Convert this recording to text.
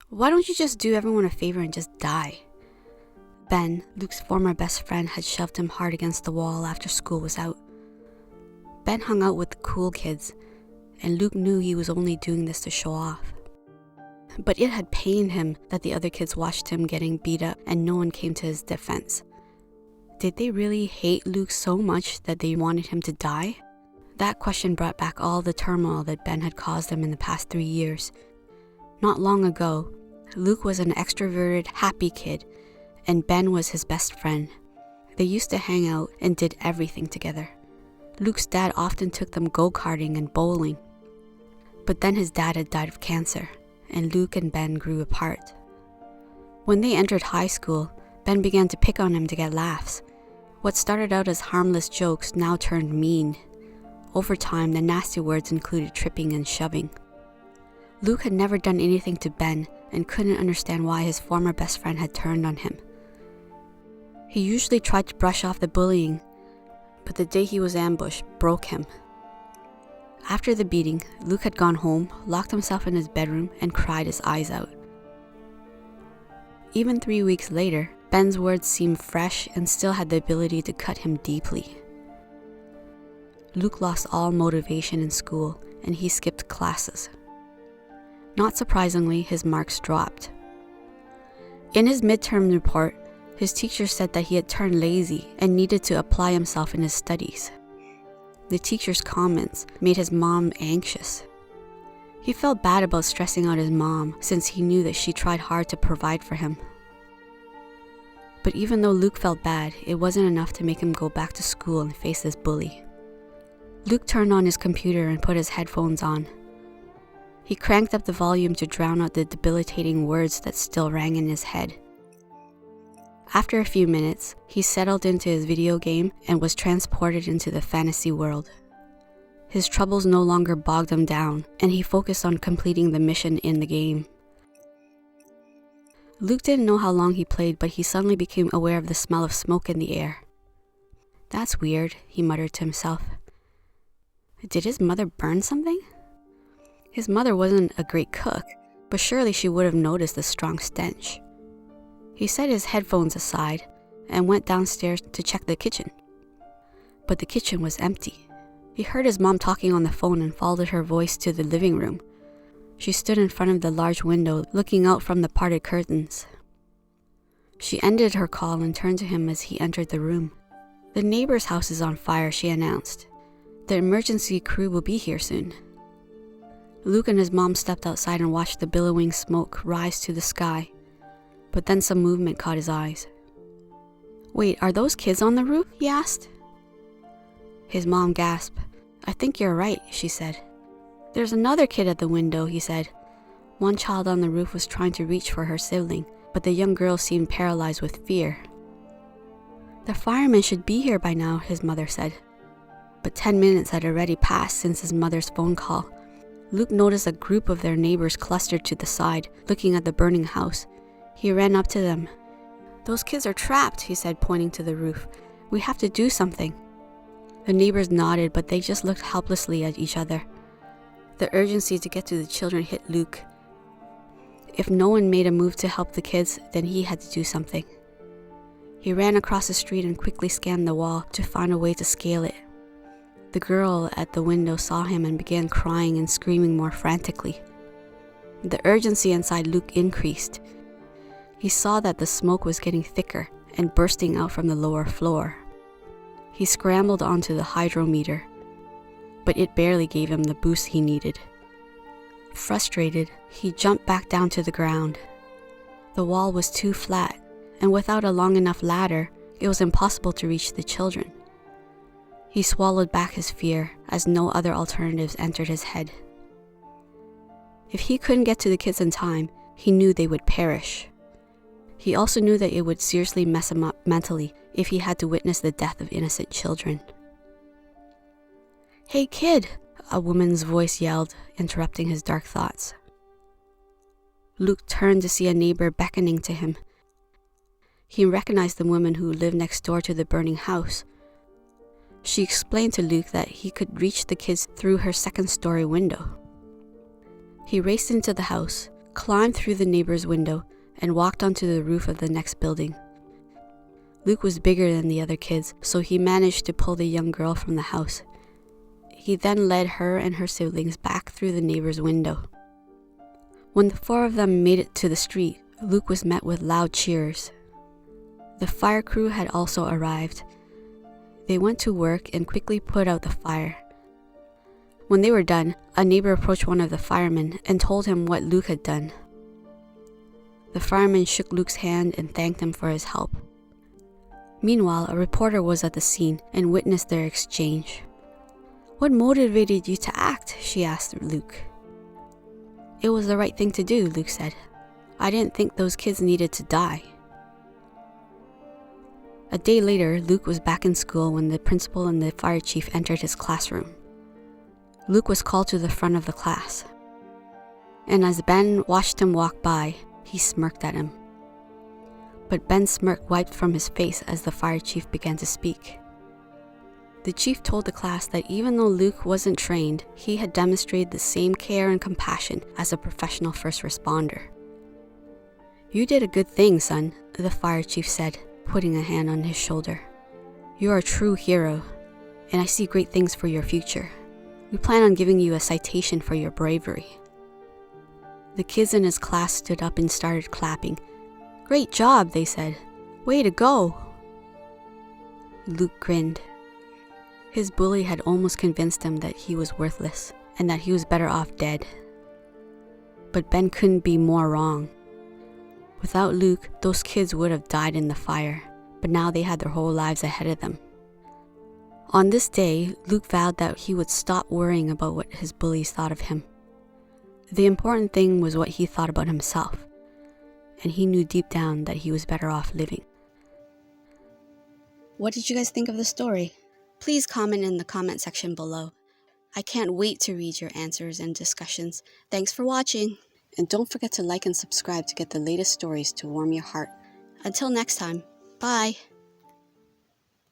Why don't you just do everyone a favor and just die? Ben, Luke's former best friend, had shoved him hard against the wall after school was out. Ben hung out with the cool kids, and Luke knew he was only doing this to show off. But it had pained him that the other kids watched him getting beat up and no one came to his defense. Did they really hate Luke so much that they wanted him to die? That question brought back all the turmoil that Ben had caused them in the past 3 years. Not long ago, Luke was an extroverted, happy kid, and Ben was his best friend. They used to hang out and did everything together. Luke's dad often took them go-karting and bowling. But then his dad had died of cancer, and Luke and Ben grew apart. When they entered high school, Ben began to pick on him to get laughs. What started out as harmless jokes now turned mean. Over time, the nasty words included tripping and shoving. Luke had never done anything to Ben and couldn't understand why his former best friend had turned on him. He usually tried to brush off the bullying, but the day he was ambushed broke him. After the beating, Luke had gone home, locked himself in his bedroom, and cried his eyes out. Even 3 weeks later, Ben's words seemed fresh and still had the ability to cut him deeply. Luke lost all motivation in school, and he skipped classes. Not surprisingly, his marks dropped. In his midterm report, his teacher said that he had turned lazy and needed to apply himself in his studies. The teacher's comments made his mom anxious. He felt bad about stressing out his mom since he knew that she tried hard to provide for him. But even though Luke felt bad, it wasn't enough to make him go back to school and face this bully. Luke turned on his computer and put his headphones on. He cranked up the volume to drown out the debilitating words that still rang in his head. After a few minutes, he settled into his video game and was transported into the fantasy world. His troubles no longer bogged him down, and he focused on completing the mission in the game. Luke didn't know how long he played, but he suddenly became aware of the smell of smoke in the air. "That's weird," he muttered to himself. Did his mother burn something? His mother wasn't a great cook, but surely she would have noticed the strong stench. He set his headphones aside and went downstairs to check the kitchen. But the kitchen was empty. He heard his mom talking on the phone and followed her voice to the living room. She stood in front of the large window, looking out from the parted curtains. She ended her call and turned to him as he entered the room. "The neighbor's house is on fire," she announced. "The emergency crew will be here soon." Luke and his mom stepped outside and watched the billowing smoke rise to the sky. But then some movement caught his eyes. "Wait, are those kids on the roof?" he asked. His mom gasped. "I think you're right," she said. "There's another kid at the window," he said. One child on the roof was trying to reach for her sibling, but the young girl seemed paralyzed with fear. "The firemen should be here by now," his mother said. But 10 minutes had already passed since his mother's phone call. Luke noticed a group of their neighbors clustered to the side, looking at the burning house. He ran up to them. "Those kids are trapped," he said, pointing to the roof. "We have to do something." The neighbors nodded, but they just looked helplessly at each other. The urgency to get to the children hit Luke. If no one made a move to help the kids, then he had to do something. He ran across the street and quickly scanned the wall to find a way to scale it. The girl at the window saw him and began crying and screaming more frantically. The urgency inside Luke increased. He saw that the smoke was getting thicker and bursting out from the lower floor. He scrambled onto the hydrometer, but it barely gave him the boost he needed. Frustrated, he jumped back down to the ground. The wall was too flat, and without a long enough ladder, it was impossible to reach the children. He swallowed back his fear as no other alternatives entered his head. If he couldn't get to the kids in time, he knew they would perish. He also knew that it would seriously mess him up mentally if he had to witness the death of innocent children. "Hey kid," a woman's voice yelled, interrupting his dark thoughts. Luke turned to see a neighbor beckoning to him. He recognized the woman who lived next door to the burning house. She explained to Luke that he could reach the kids through her second-story window. He raced into the house, climbed through the neighbor's window and walked onto the roof of the next building. Luke was bigger than the other kids, so he managed to pull the young girl from the house. He then led her and her siblings back through the neighbor's window. When the four of them made it to the street, Luke was met with loud cheers. The fire crew had also arrived. They went to work and quickly put out the fire. When they were done, a neighbor approached one of the firemen and told him what Luke had done. The fireman shook Luke's hand and thanked him for his help. Meanwhile, a reporter was at the scene and witnessed their exchange. "What motivated you to act?" she asked Luke. "It was the right thing to do," Luke said. "I didn't think those kids needed to die." A day later, Luke was back in school when the principal and the fire chief entered his classroom. Luke was called to the front of the class, and as Ben watched him walk by, he smirked at him. But Ben's smirk wiped from his face as the fire chief began to speak. The chief told the class that even though Luke wasn't trained, he had demonstrated the same care and compassion as a professional first responder. "You did a good thing, son," the fire chief said, putting a hand on his shoulder. "You are a true hero, and I see great things for your future. We plan on giving you a citation for your bravery." The kids in his class stood up and started clapping. "Great job," they said. "Way to go." Luke grinned. His bully had almost convinced him that he was worthless and that he was better off dead. But Ben couldn't be more wrong. Without Luke, those kids would have died in the fire, but now they had their whole lives ahead of them. On this day, Luke vowed that he would stop worrying about what his bullies thought of him. The important thing was what he thought about himself, and he knew deep down that he was better off living. What did you guys think of the story? Please comment in the comment section below. I can't wait to read your answers and discussions. Thanks for watching! And don't forget to like and subscribe to get the latest stories to warm your heart. Until next time, bye!